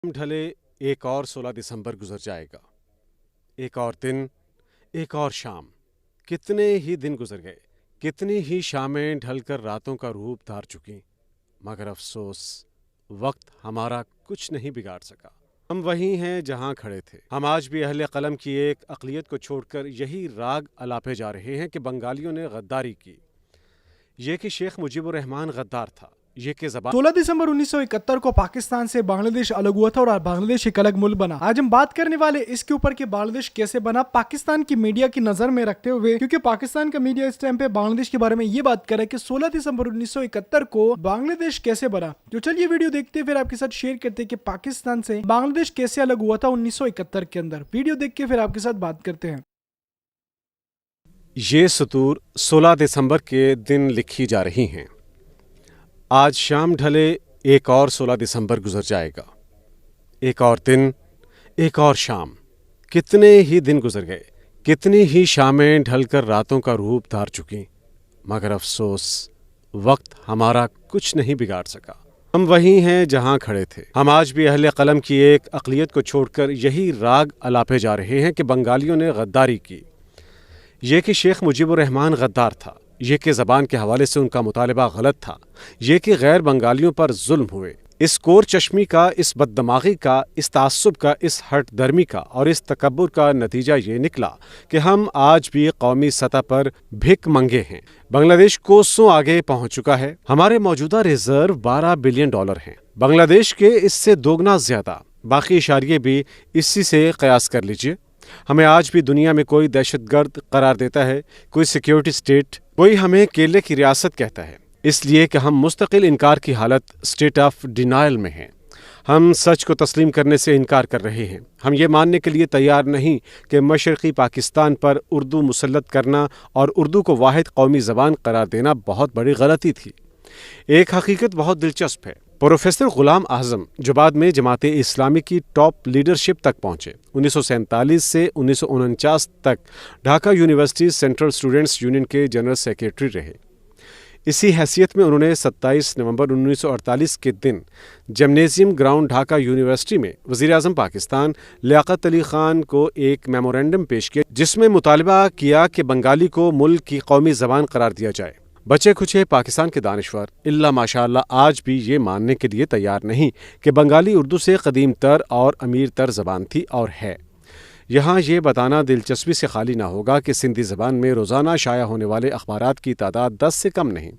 ढले एक और 16 दिसंबर गुजर जाएगा। एक और दिन, एक और शाम। कितने ही दिन गुजर गए, कितनी ही शामें ढलकर रातों का रूप धार चुकी, मगर अफसोस वक्त हमारा कुछ नहीं बिगाड़ सका। हम वही हैं जहां खड़े थे। हम आज भी अहले कलम की एक अक़लियत को छोड़कर यही राग अलापे जा रहे हैं कि बंगालियों ने गद्दारी की, ये कि शेख मुजीबुर रहमान गद्दार था, ये कि 16 दिसंबर 1971 को पाकिस्तान से बांग्लादेश अलग हुआ था और बांग्लादेश एक अलग मुल्क बना। आज हम बात करने वाले इसके ऊपर कि बांग्लादेश कैसे बना, पाकिस्तान की मीडिया की नजर में रखते हुए, क्योंकि पाकिस्तान का मीडिया इस टाइम पे बांग्लादेश के बारे में ये बात कर रहा है कि 16 दिसंबर 1971 को बांग्लादेश कैसे बना। तो चलिए वीडियो देखते हैं, फिर आपके साथ शेयर करते हैं कि पाकिस्तान से बांग्लादेश कैसे अलग हुआ था 1971 के अंदर। वीडियो देख के फिर आपके साथ बात करते हैं। ये सतूर 16 दिसंबर के दिन लिखी जा रही हैं। आज शाम ढले एक और 16 दिसंबर गुजर जाएगा। एक और दिन, एक और शाम। कितने ही दिन गुजर गए, कितनी ही शामें ढलकर रातों का रूप धार चुकी, मगर अफसोस वक्त हमारा कुछ नहीं बिगाड़ सका। हम वही हैं जहां खड़े थे। हम आज भी अहले कलम की एक अक़लियत को छोड़कर यही राग अलापे जा रहे हैं कि बंगालियों ने गद्दारी की, ये कि शेख मुजीबुर रहमान गद्दार था, ये कि ज़बान के हवाले से उनका मुतालबा गलत था, ये कि गैर बंगालियों पर जुल्म हुए। इस कोर चश्मी का, इस बददमागी का, इस तासुब का, इस हट दर्मी का और इस तकब्बुर का नतीजा ये निकला कि हम आज भी कौमी सतह पर भिख मंगे हैं। बांग्लादेश कोसों आगे पहुंच चुका है। हमारे मौजूदा रिजर्व $12 बिलियन हैं, बांग्लादेश के इससे दोगुना ज्यादा। बाकी इशारिये भी इसी से कयास कर लीजिए। हमें आज भी दुनिया में कोई दहशतगर्द करार देता है, कोई सिक्योरिटी स्टेट, कोई हमें केले की रियासत कहता है, इसलिए कि हम मुस्तकिल इनकार की हालत, स्टेट ऑफ डिनायल में हैं। हम सच को तस्लीम करने से इनकार कर रहे हैं। हम ये मानने के लिए तैयार नहीं कि मशरक़ी पाकिस्तान पर उर्दू मुसल्लत करना और उर्दू को वाहिद कौमी ज़बान करार देना बहुत बड़ी गलती थी। एक हकीकत बहुत दिलचस्प है। प्रोफेसर गुलाम आज़म, जो बाद में जमात इस्लामी की टॉप लीडरशिप तक पहुंचे, 1947 से 1949 तक Dhaka university central students union के जनरल सेक्रेटरी रहे। इसी हैसियत में उन्होंने 27 नवंबर 1948 के दिन जिम्नेजियम ग्राउंड ढाका यूनिवर्सिटी में वज़ीर आज़म पाकिस्तान लियाकत अली ख़ान को एक मेमोरेंडम पेश किया, जिसमें मुतालबा किया कि बंगाली को मुल्क की कौमी ज़बान करार दिया जाए। बचे खुचे पाकिस्तान के दानिश्वर इल्ला माशाअल्लाह आज भी ये मानने के लिए तैयार नहीं कि बंगाली उर्दू से कदीम तर और अमीर तर ज़बान थी और है। यहाँ ये बताना दिलचस्पी से खाली ना होगा कि सिंधी ज़बान में रोज़ाना शाया होने वाले अखबारात की तादाद 10 से कम नहीं।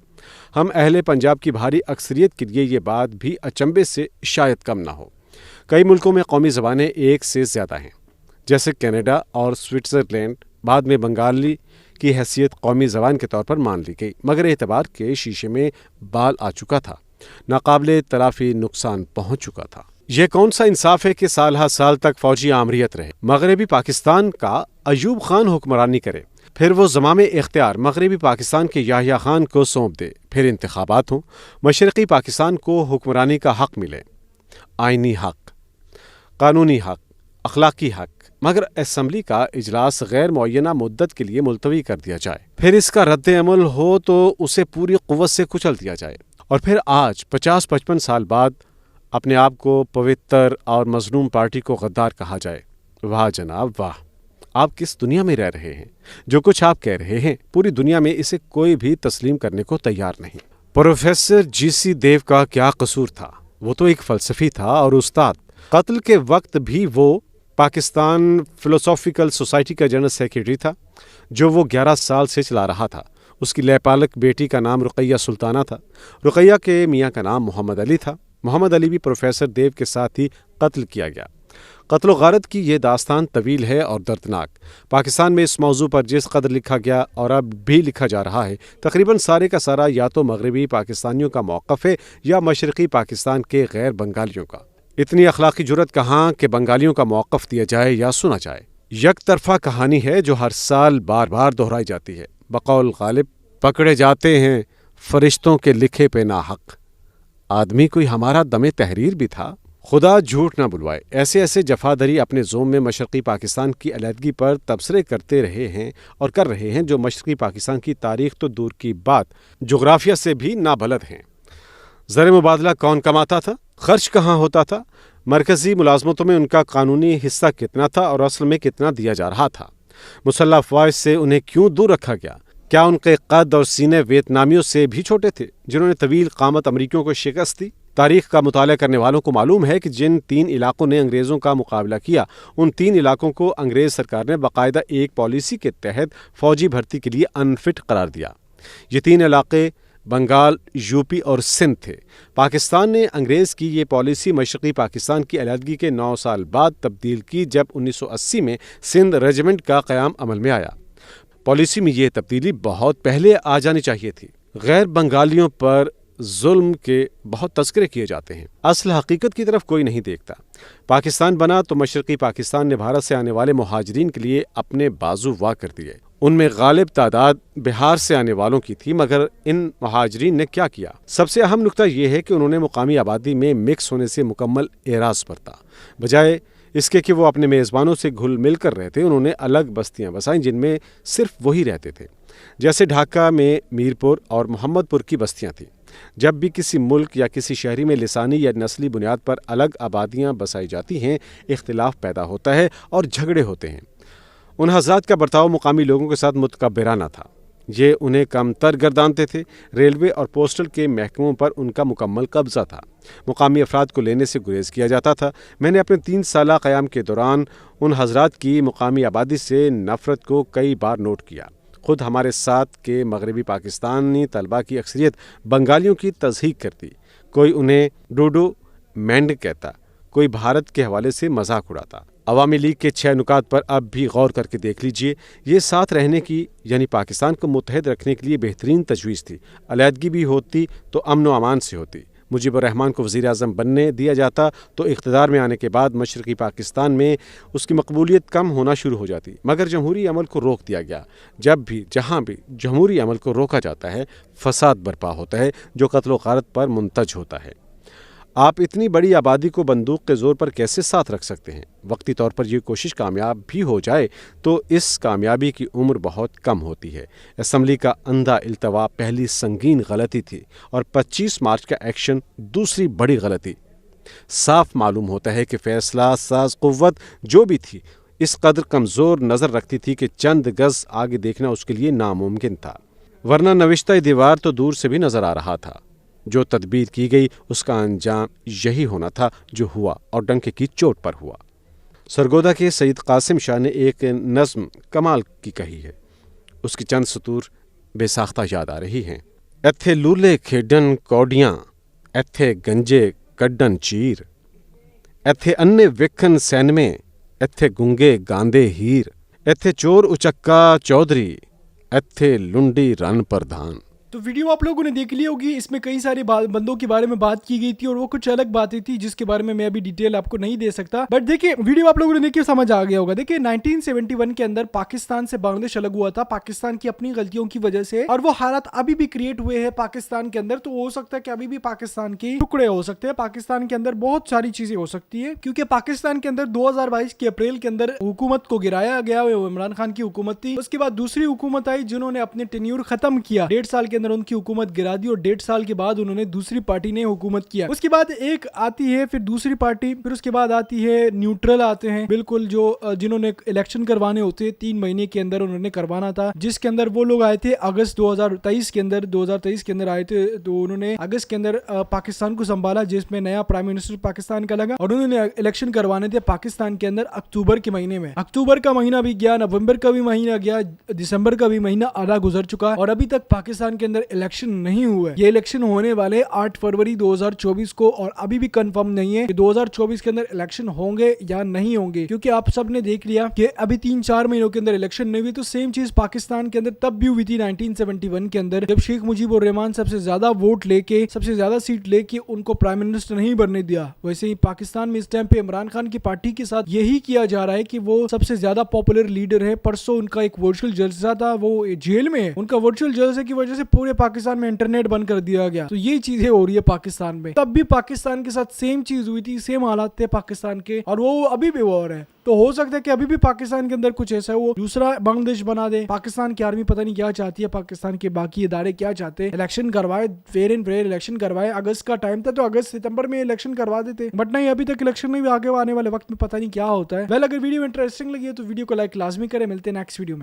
हम अहले पंजाब की भारी अक्सरियत के लिए ये बात भी अचंभे से शायद कम ना हो। कई मुल्कों में कौमी ज़बानें एक से ज़्यादा हैं, जैसे कनाडा और स्विट्ज़रलैंड। बाद में बंगाली की हैसियत कौमी ज़बान के तौर पर मान ली गई, मगर एतबार के शीशे में बाल आ चुका था, नाकाबिले तलाफ़ी नुकसान पहुँच चुका था। यह कौन सा इंसाफ है कि साल हर साल तक फौजी आमरीत रहे, मगरबी पाकिस्तान का अयूब खान हुक्मरानी करे, फिर वो ज़मामे इख्तियार मगरबी पाकिस्तान के याहिया खान को सौंप दे, फिर इंतखाबात हों, मशरक़ी पाकिस्तान को हुक्मरानी का हक़ मिले, आइनी हक़, कानूनी हक़, अखलाकी हक़, मगर असम्बली का इजलास गैर मुअय्यना मुद्दत के लिए मुलतवी कर दिया जाए, फिर इसका रद्द अमल हो तो उसे पूरी क़ुव्वत से कुचल दिया जाए, और फिर आज 50-55 साल बाद अपने आप को पवित्र और मज़लूम पार्टी को गद्दार कहा जाए। वाह जनाब वाह, आप किस दुनिया में रह रहे हैं? जो कुछ आप कह रहे हैं पूरी दुनिया में इसे कोई भी तस्लीम करने को तैयार नहीं। प्रोफेसर GC देव का क्या कसूर था? वो तो एक फ़लसफ़ी था और उस्ताद। कत्ल के वक्त भी वो पाकिस्तान फ़िलोसॉफ़िकल सोसाइटी का जनरल सेक्रेटरी था, जो वो 11 साल से चला रहा था। उसकी लयपालक बेटी का नाम रुकैया सुल्ताना था। रुकैया के मियाँ का नाम मोहम्मद अली था। मोहम्मद अली भी प्रोफेसर देव के साथ ही कत्ल किया गया। कत्ल गारत की ये दास्तान तवील है और दर्दनाक। पाकिस्तान में इस मौजू पर जिस कदर लिखा गया और अब भी लिखा जा रहा है, तकरीबन सारे का सारा या तो मगरबी पाकिस्तानियों का मौक़िफ़ है या मशरक़ी पाकिस्तान के गैर बंगालियों का। इतनी अखलाकी जुर्रत कहाँ कि बंगालियों का मौक़िफ़ दिया जाए या सुना जाए। यक तरफ़ा कहानी है जो हर साल बार बार दोहराई जाती है। बकौल गालिब, पकड़े जाते हैं फरिश्तों के लिखे पे ना हक़। आदमी कोई हमारा दमे तहरीर भी था। खुदा झूठ ना बुलवाए, ऐसे ऐसे जफादरी अपने ज़ोम में मशरक़ी पाकिस्तान की अलहदगी पर तबसरे करते रहे हैं और कर रहे हैं, जो मशरक़ी पाकिस्तान की तारीख़ तो दूर की बात जोग्राफिया से भी नाबलद हैं। ज़र मुबादला कौन कमाता था? खर्च कहाँ होता था? مرکزی ملازمتوں میں ان کا قانونی حصہ کتنا تھا اور اصل میں کتنا دیا جا رہا تھا؟ مسلح افواج سے انہیں کیوں دور رکھا گیا؟ کیا ان کے قد اور سینے ویتنامیوں سے بھی چھوٹے تھے جنہوں نے طویل قامت امریکیوں کو شکست دی؟ تاریخ کا مطالعہ کرنے والوں کو معلوم ہے کہ جن 3 علاقوں نے انگریزوں کا مقابلہ کیا، ان 3 علاقوں کو انگریز سرکار نے باقاعدہ ایک پالیسی کے تحت فوجی بھرتی کے لیے انفٹ قرار دیا۔ یہ 3 علاقے بنگال، یوپی اور سندھ تھے۔ پاکستان نے انگریز کی یہ پالیسی مشرقی پاکستان کی علیحدگی کے 9 سال بعد تبدیل کی جب 1980 میں سندھ ریجمنٹ کا قیام عمل میں آیا۔ پالیسی میں یہ تبدیلی بہت پہلے آ جانی چاہیے تھی۔ غیر بنگالیوں پر ظلم کے بہت تذکرے کیے جاتے ہیں، اصل حقیقت کی طرف کوئی نہیں دیکھتا۔ پاکستان بنا تو مشرقی پاکستان نے بھارت سے آنے والے مہاجرین کے لیے اپنے بازو وا کر دیے۔ ان میں غالب تعداد بہار سے آنے والوں کی تھی، مگر ان مہاجرین نے کیا کیا؟ سب سے اہم نکتہ یہ ہے کہ انہوں نے مقامی آبادی میں مکس ہونے سے مکمل اعراض برتا۔ بجائے اس کے کہ وہ اپنے میزبانوں سے گھل مل کر رہتے، انہوں نے الگ بستیاں بسائیں جن میں صرف وہی رہتے تھے، جیسے ڈھاکہ میں میرپور اور محمد پور کی بستیاں تھیں۔ جب بھی کسی ملک یا کسی شہری میں لسانی یا نسلی بنیاد پر الگ آبادیاں بسائی جاتی ہیں، اختلاف پیدا ہوتا ہے اور جھگڑے ہوتے ہیں۔ ان حضرات کا برتاؤ مقامی لوگوں کے ساتھ متکبرانہ تھا۔ یہ انہیں کم تر گردانتے تھے۔ ریلوے اور پوسٹل کے محکموں پر ان کا مکمل قبضہ تھا۔ مقامی افراد کو لینے سے گریز کیا جاتا تھا۔ میں نے اپنے 3 سالہ قیام کے دوران ان حضرات کی مقامی آبادی سے نفرت کو کئی بار نوٹ کیا۔ خود ہمارے ساتھ کے مغربی پاکستانی طلبہ کی اکثریت بنگالیوں کی تضحیک کرتی۔ کوئی انہیں ڈوڈو مینڈ کہتا، کوئی بھارت کے حوالے سے مذاق اڑاتا۔ عوامی لیگ کے 6 نکات پر اب بھی غور کر کے دیکھ لیجئے۔ یہ ساتھ رہنے کی یعنی پاکستان کو متحد رکھنے کے لیے بہترین تجویز تھی۔ علیحدگی بھی ہوتی تو امن و امان سے ہوتی۔ مجیب الرحمان کو وزیر اعظم بننے دیا جاتا تو اقتدار میں آنے کے بعد مشرقی پاکستان میں اس کی مقبولیت کم ہونا شروع ہو جاتی، مگر جمہوری عمل کو روک دیا گیا۔ جب بھی جہاں بھی جمہوری عمل کو روکا جاتا ہے، فساد برپا ہوتا ہے جو قتل و غارت پر منتج ہوتا ہے۔ آپ اتنی بڑی آبادی کو بندوق کے زور پر کیسے ساتھ رکھ سکتے ہیں؟ وقتی طور پر یہ کوشش کامیاب بھی ہو جائے تو اس کامیابی کی عمر بہت کم ہوتی ہے۔ اسمبلی کا اندھا التوا پہلی سنگین غلطی تھی اور 25 مارچ کا ایکشن دوسری بڑی غلطی۔ صاف معلوم ہوتا ہے کہ فیصلہ ساز قوت جو بھی تھی اس قدر کمزور نظر رکھتی تھی کہ چند گز آگے دیکھنا اس کے لیے ناممکن تھا، ورنہ نوشتہ دیوار تو دور سے بھی نظر آ رہا تھا۔ جو تدبیر کی گئی اس کا انجام یہی ہونا تھا جو ہوا، اور ڈنکے کی چوٹ پر ہوا۔ سرگودا کے سید قاسم شاہ نے ایک نظم کمال کی کہی ہے، اس کی چند سطور بے ساختہ یاد آ رہی ہیں۔ ایتھے لولے کھیڈن کوڈیاں، ایتھے گنجے کڈن چیر، ایتھے انے وکھن سینمے، ایتھے گنگے گاندے ہیر، ایتھے چور اچکا چودھری، ایتھے لنڈی رن پردھان۔ تو ویڈیو آپ لوگوں نے دیکھ لی ہوگی، اس میں کئی سارے بندوں کے بارے میں بات کی گئی تھی اور وہ کچھ الگ باتیں تھی جس کے بارے میں ابھی ڈیٹیل آپ کو نہیں دے سکتا، بٹ دیکھیں ویڈیو آپ لوگوں نے دیکھ کے سمجھ آ گیا ہوگا۔ دیکھیں 1971 کے اندر پاکستان سے بنگلہ دیش الگ ہوا تھا پاکستان کی اپنی غلطیوں کی وجہ سے، اور وہ حالات ابھی بھی کریٹ ہوئے ہیں پاکستان کے اندر۔ تو ہو سکتا ہے کہ ابھی بھی پاکستان کے ٹکڑے ہو سکتے ہیں، پاکستان کے اندر بہت ساری چیزیں ہو سکتی ہے، کیونکہ پاکستان کے اندر 2022 کے اپریل کے اندر حکومت کو گرایا گیا، عمران خان کی حکومت تھی۔ اس کے بعد دوسری حکومت آئی جنہوں نے اپنے ٹینیور ختم کیا، 1.5 سال کے اندر ان کی حکومت گرا دی، اور 1.5 سال کے بعد انہوں نے دوسری پارٹی نے حکومت کیا۔ اس کے بعد ایک آتی ہے پھر دوسری پارٹی، پھر اس کے بعد آتی ہے نیوٹرل آتے ہیں بالکل، جو جنہوں نے الیکشن کروانے ہوتے 3 مہینے کے اندر انہوں نے کروانا تھا، جس کے اندر وہ لوگ آئے تھے اگست 2023 کے اندر آئے تھے۔ تو انہوں نے اگست کے اندر پاکستان کو سنبھالا، جس میں نیا پرائم منسٹر پاکستان کا لگا، اور انہوں نے الیکشن کروانے تھے پاکستان کے اندر اکتوبر کے مہینے میں۔ اکتوبر کا مہینہ بھی گیا، نومبر کا بھی مہینہ گیا، دسمبر کا بھی مہینہ آدھا گزر چکا، اور ابھی تک پاکستان کے اندر الیکشن نہیں ہوئے۔ یہ الیکشن ہونے والے 8 فروری 2024 کو، اور ابھی بھی کنفرم نہیں ہے کہ 2024 کے اندر الیکشن ہوں گے یا نہیں ہوں گے، کیونکہ آپ سب نے دیکھ لیا کہ ابھی 3-4 مہینوں کے اندر الیکشن نہیں ہوئی۔ تو سیم چیز پاکستان کے اندر تب بھی ہوئی تھی 1971 کے اندر، جب شیخ مجیب الرحمان سب سے زیادہ ووٹ لے کے، سب سے زیادہ سیٹ لے کے ان کو پرائم منسٹر نہیں بننے دیا۔ ویسے ہی پاکستان میں اس ٹائم پہ عمران خان کی پارٹی کے ساتھ یہی کیا جا رہا ہے کہ وہ سب سے زیادہ پاپولر لیڈر ہے۔ پرسوں ان کا ایک ورچوئل جلسہ تھا، وہ جیل میں ہے، ان کا ورچوئل جلسے کی وجہ سے पूरे पाकिस्तान में इंटरनेट बंद कर दिया गया। तो ये चीजें हो रही है पाकिस्तान में। तब भी पाकिस्तान के साथ सेम चीज हुई थी, सेम हालात थे पाकिस्तान के, और वो अभी भी वो हो रहा है। तो हो सकता है कि अभी भी पाकिस्तान के अंदर कुछ ऐसा वो दूसरा बांग्लादेश बना दे। पाकिस्तान की आर्मी पता नहीं क्या चाहती है, पाकिस्तान के बाकी इदारे क्या चाहते हैं। इलेक्शन करवाए, फेयर एंड फेयर इलेक्शन करवाए। अगस्त का टाइम था तो अगस्त सितंबर में इलेक्शन करवा देते, बट नहीं, अभी तक इलेक्शन नहीं, आगे आने वाले वक्त में पता नहीं क्या होता है। वेल, अगर वीडियो इंटरेस्टिंग लगी है तो वीडियो को लाइक लाजमी करें। मिलते हैं नेक्स्ट वीडियो में।